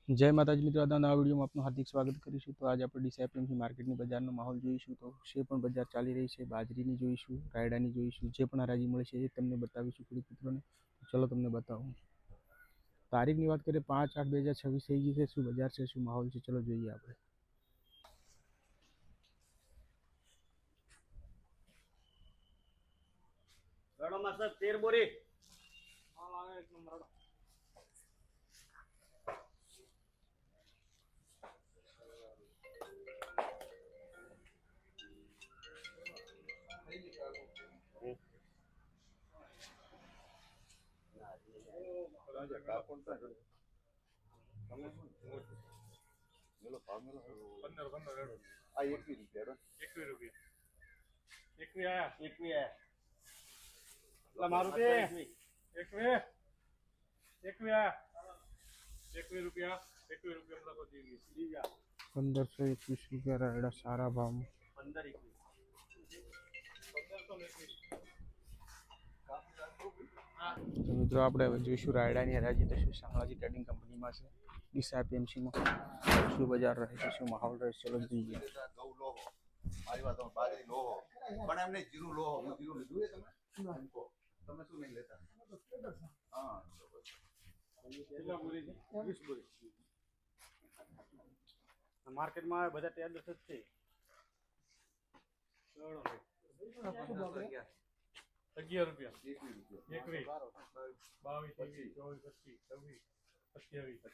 जय माताजी मित्रों, આજના આ વિડીયોમાં આપનું હાર્દિક સ્વાગત કરીશું। તો આજે આપણે ડીસાઈપીએમસી માર્કેટની બજારનો માહોલ જોઈશું। તો જે પણ બજાર ચાલી રહી છે, બાજરીની જોઈશું, રાયડાની જોઈશું, જે પણ હરાજી મળે છે એ તમને બતાવીશું ખેડૂત મિત્રોને। ચલો તમને બતાવું। તારીખની વાત કરીએ 5/8/2026 થઈ ગઈ છે। શું બજાર છે, શું માહોલ છે, ચલો જોઈએ આપણે। રડોમાં સર 13 બોરી હાલ આવે એક નંબર રડો। મારું કે 21 રૂપિયા 1521 રૂપિયા રાયડા સારા ભાવમાં। 15 તો મિત્રો આપણે હવે જોઈશું રાયડાની હરાજી તો શું શામળાજી ટ્રેડિંગ કંપનીમાં છે, ડીસાઈપીએમસીમાં શું બજાર રહે છે, શું માહોલ રહે છે, ચલો જોઈએ। મારી વાત બાજરી લો પણ એમને જીરું લો હું જીરું લીધું છે તમે શું નહીં લેતા? હા કેટલા બોરી છે? 20 બોરી માર્કેટમાં બધા ટેબલ જ છે। 11 રૂપિયા 21 22 23 24 25 27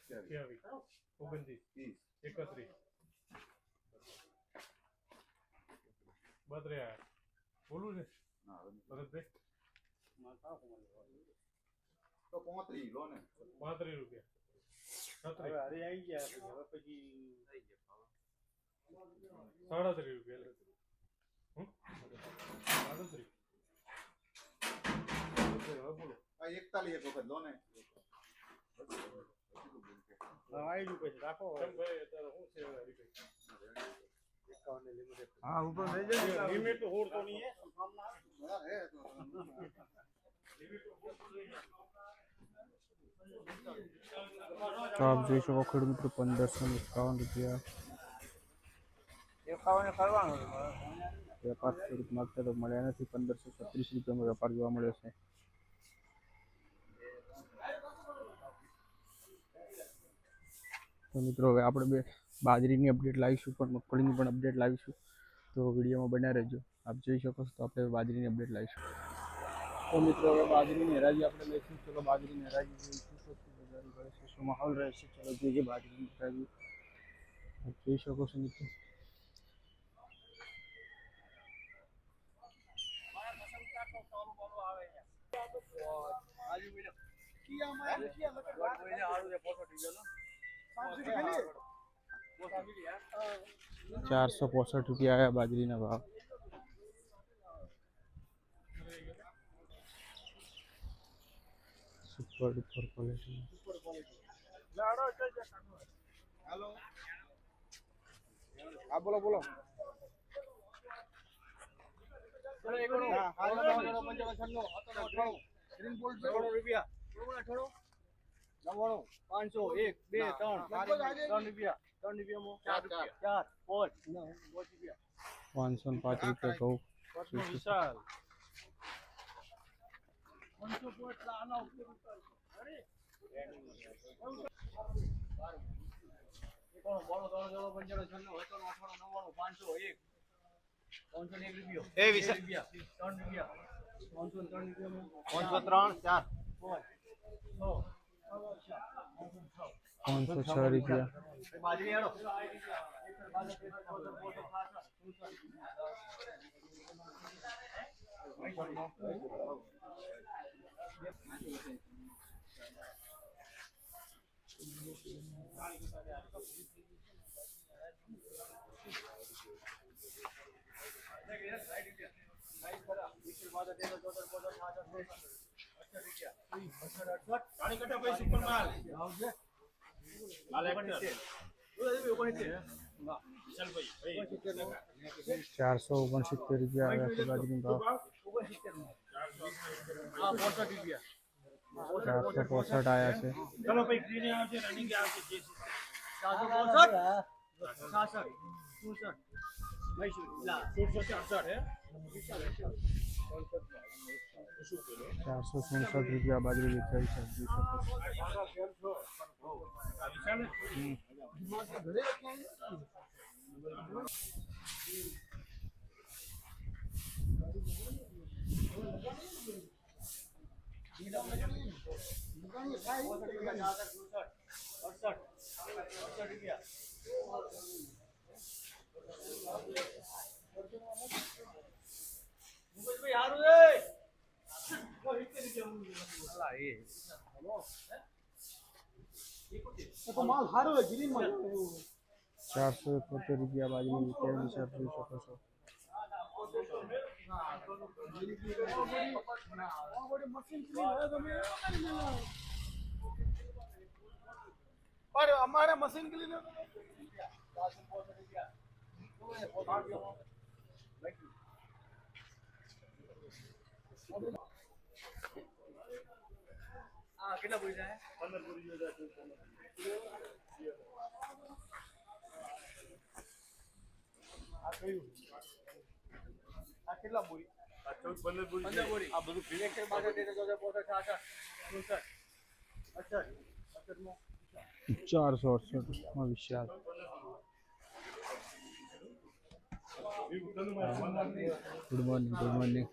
28 32 બોલું છે ભરતભાઈ તો 35 લો ને 35 રૂપિયા 37 આવી ગયા હવે પછી 37 રૂપિયા 37 બોલો 41 એક વખત લો ને આવી ગયું પછી રાખો ભાઈ અત્યારે શું છે 51 ની લિમિટ હા ઉપર લઈ જજો। લિમિટ તો હોડ તો નહીં હે તો આપ જોઈ શકો ખેડૂત મિત્રો 1551 રૂપિયા। 51 કરવાનું વેપાર ખેડૂત માગતા તો મળ્યા નથી। 1536 રૂપિયામાં વેપાર જોવા મળ્યો છે। તો મિત્રો હવે આપણે બે બાજરીની અપડેટ લાવીશું, પણ મગફળીની પણ અપડેટ લાવીશું। તો વિડીયોમાં બન્યા રહેજો। આપ જોઈ શકો છો તો આપણે બાજરીની અપડેટ લાવીશું। તો મિત્રો હવે બાજરીની હરાજી આપણે લઈશું। ચલો બાજરીની હરાજી જોઈશું તો શું બજાર રહે છે, શું માહોલ રહે છે, ચલો જોઈએ બાજરીની હરાજી। આપ જોઈ શકો છો મિત્રો ₹465 आया बाजरीના ભાવ। સુપર ડુપર ક્વોલિટી हेलो हाँ बोलो बोलो चलो एक और हां 55 ग्रीन बोल्ट ₹98 99 500 1 2 3 3 રૂપિયા 3 રૂપિયામાં 4 5 રૂપિયા 505 રૂપિયા કહું વિશાલ 505 આના ઉપર બોલો બોલો બોલો 55 501 રૂપિયો એ 20 રૂપિયા 3 રૂપિયા 503 રૂપિયા 506 રૂપિયા। બાજરી આડો ₹469 આવ્યા છે બાજરીનો ભાવ। 65 રૂપિયા 465 આયા છે. चलो भाई ग्रीन यहाँ से रनिंग के आगे जे 462 66 67 मैसूर ला 468 है 467 રૂપિયા બાજરી વેચાઈ છે. જોઈ શકો છો. तो माल हारो है ग्रीन माल 471 રૂપિયા બાજરી વેચાઈ છે. આપ જોઈ શકો છો. अरे हमारे मशीन के लिए कितना पूरी जाए 15 पूरी जो जाए आ कितना पूरी 14 पूरी 15 पूरी आ બધું ફિલેક્શન માટે દેતો તો 65 66 68 68 468 માં Vishal. Good morning. Good morning.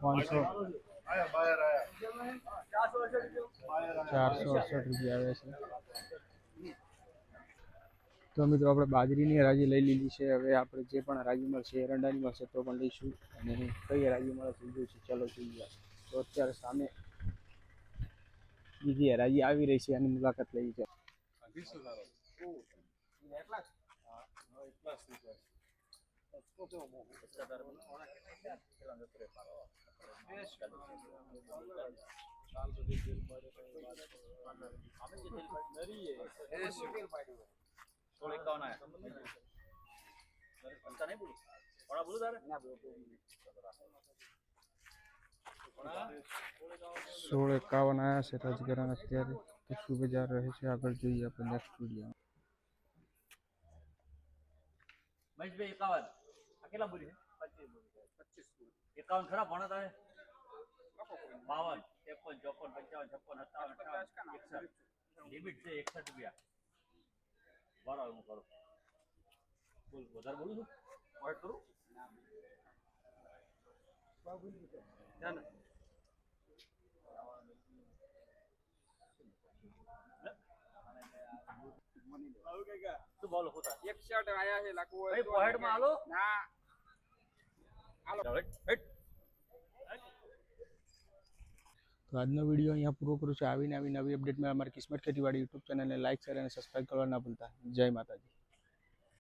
500 આયા બહાર આયા 468 રૂપિયા આવે છે. તો મિત્રો આપણે બાજરીની હરાજી લઈ લીધી છે. હવે આપણે જે પણ હરાજી મળશે એરંડાની મળશે તો પણ લઈશું અને કઈ હરાજી મળે છે જોઈશું. ચાલો જોઈએ. તો અત્યારે સામે બીજી હરાજી આવી રહી છે એની મુલાકાત લઈ છે. સોળ 51 આયા છે રાજગરાના અત્યારે. તો શું બજાર રહે છે આગળ જોઈએ આપણે નેક્સ્ટ વિડીયો. महेश भाई 51 अकेला बोली है 25 51 खरा भणा तारे 52 53 54 55 56 57 58 लिमिट से 61 रुपया बराबर હું કરું બોલ વધારે બોલું છું વાઈટ કરું ના ના શું બોલો હોતા 61 આયા છે લાખો ભાઈ પોહેડ માં આલો ના તો આજનો વિડીયો અહીંયા પૂરો કરું છું. આવીને આવી નવી અપડેટ મેળવવા અમારી કિસ્મત ખેતીવાડી યુટ્યુબ ચેનલને લાઈક શેર અને સબસ્ક્રાઈબ કરવા ના ભૂલતા. જય માતાજી.